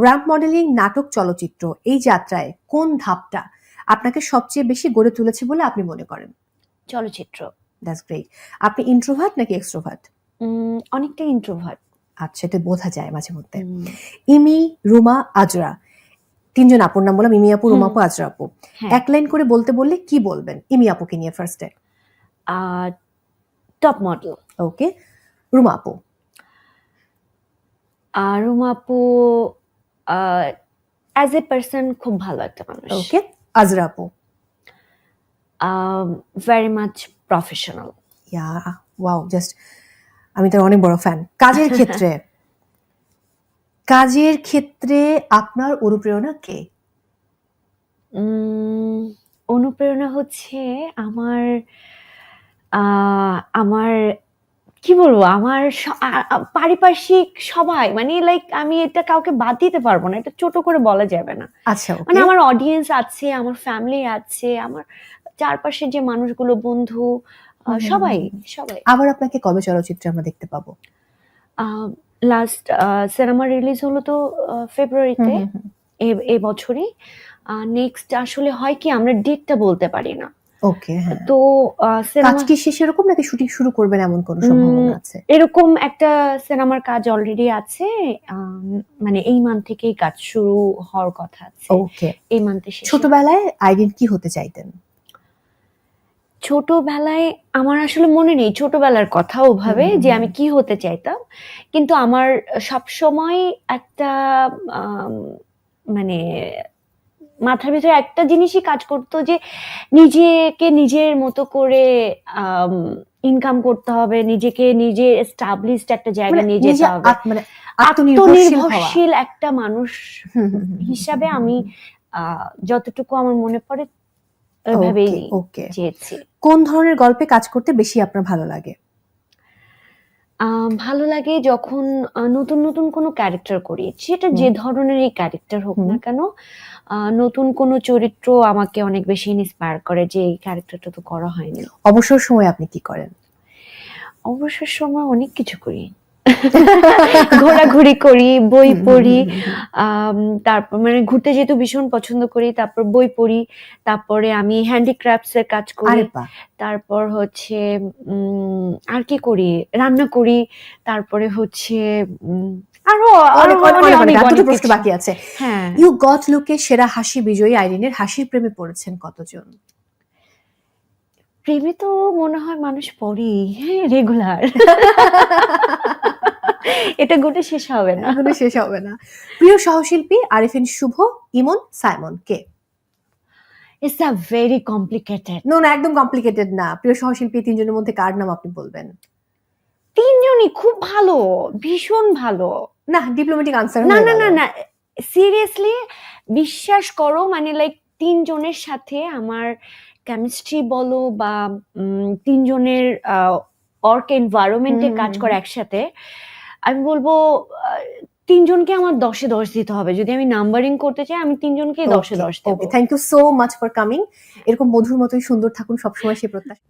Ramp modelling, নাটক, চলচ্চিত্র এই যাত্রায় কোন ধাপটা আপনাকে সবচেয়ে বেশি গড়ে তুলেছে বলে আপনি মনে করেন? চলচ্চিত্র। That's great. আপনি ইন্ট্রোভার্ট নাকি এক্সট্রোভার্ট? অনেকটা ইন্ট্রোভার্ট। আচ্ছা, এটা বোঝা যায় মাঝে মধ্যে। ইমি, রুমা, আজরা, তিনজন আপুর নাম বললাম, ইমি আপু, রুমা আপু, আজরা আপু। এক লাইন করে বলতে বললে কি বলবেন ইমি আপুকে নিয়ে ফার্স্টে? Top model. ওকে। রুমা আপু? রুমা আপু অ্যাজ এ পার্সন খুব ভালো একটা মানুষ। ওকে। আজরা আপু? Very much professional. Yeah, wow, just আমি তার অনেক বড় ফ্যান। কাজের ক্ষেত্রে আপনার অনুপ্রেরণা কে? অনুপ্রেরণা হচ্ছে আমার আমার কি বলবো, আমার পারিপার্শ্বিক সবাই, মানে লাইক আমি এটা কাউকে বাদ দিতে পারবো না, এটা ছোট করে বলা যাবে না। আচ্ছা, মানে আমার অডিয়েন্স আছে, আমার ফ্যামিলি আছে, আমার চারপাশে যে মানুষগুলো, বন্ধু, সবাই। আবার আপনাকে কবে চলচ্চিত্রে আমরা দেখতে পাবো? লাস্ট সিনেমা রিলিজ হলো তো ফেব্রুয়ারিতে এই বছরই। নেক্সট আসলে হয় কি, আমরা ডেটটা বলতে পারি না। ওকে। তো কাজ কি শেষ এরকম নাকি শুটিং শুরু করবেন এমন কোনো সম্ভাবনা আছে? এরকম একটা সিনেমার কাজ অলরেডি আছে, মানে এই মান্থ থেকেই কাজ শুরু হওয়ার কথা আছে। ওকে। এই মান্থে শেষে। ছোটবেলায় আইরিন কি হতে চাইতেন? ছোটবেলায় আমার আসলে মনে নেই ছোটবেলার কথা ওভাবে যে আমি কি হতে চাইতাম, কিন্তু আমার সবসময় একটা মানে মাথার ভিতরে একটা জিনিসই কাজ করতো যে নিজেকে নিজের মতো করে ইনকাম করতে হবে, নিজেকে নিজে এস্টাবলিশড একটা জায়গা নিয়ে যেতে হবে, আত্মনির্ভরশীল একটা মানুষ হিসাবে আমি যতটুকু আমার মনে পড়ে ওইভাবেই চেয়েছি। কোন ধরনের গল্পে কাজ করতে বেশি আপনার ভালো লাগে? ভালো লাগে যখন নতুন নতুন কোনো ক্যারেক্টার করি, সেটা যে ধরনেরই ক্যারেক্টার হোক না কেন, নতুন কোনো চরিত্র আমাকে অনেক বেশি ইন্সপায়ার করে যে এই ক্যারেক্টারটা তো করা হয়নি। অবসর সময় আপনি কি করেন? অবসর সময় অনেক কিছু করি, ঘোরাঘুরি করি, বই পড়ি, তারপর মানে ঘুরতে যেতে ভীষণ পছন্দ করি, তারপর বই পড়ি, তারপরে আমি হ্যান্ডিক্রাফটস এর কাজ করি, তারপর হচ্ছে আর কি করি, রান্না করি, তারপরে হচ্ছে আরো অনেক প্রশ্ন বাকি আছে। হ্যাঁ। ইউ গট লুকে সেরা হাসি বিজয়ী আইরিনের হাসির প্রেমে পড়েছেন কতজন? প্রেমে তো মনে হয় মানুষ পড়ি, হ্যাঁ, রেগুলার। এটা গুটে শেষ হবে না। প্রিয় সহশিল্পী আরিফিন শুভ, ইমন, সাইমন কে? It's a very complicated. না, একদম কমপ্লিকেটেড না। প্রিয় সহশিল্পী তিনজনের মধ্যে কার নাম আপনি বলবেন? তিনজনই খুব ভালো, ভীষণ ভালো। না, ডিপ্লোম্যাটিক আনসার। না, সিরিয়াসলি বিশ্বাস করো, মানে লাইক তিনজনের সাথে আমার কেমিস্ট্রি বলো বা তিনজনের ওয়ার্ক এনভায়রনমেন্টে কাজ করা একসাথে, আমি বলবো তিনজনকে আমার 10-এ 10 দিতে হবে। যদি আমি নাম্বারিং করতে চাই, আমি তিনজনকে 10-এ 10 দেব। Thank you so much for coming. এরকম মধুর মতোই সুন্দর থাকুন সবসময়, সে প্রত্যাশা।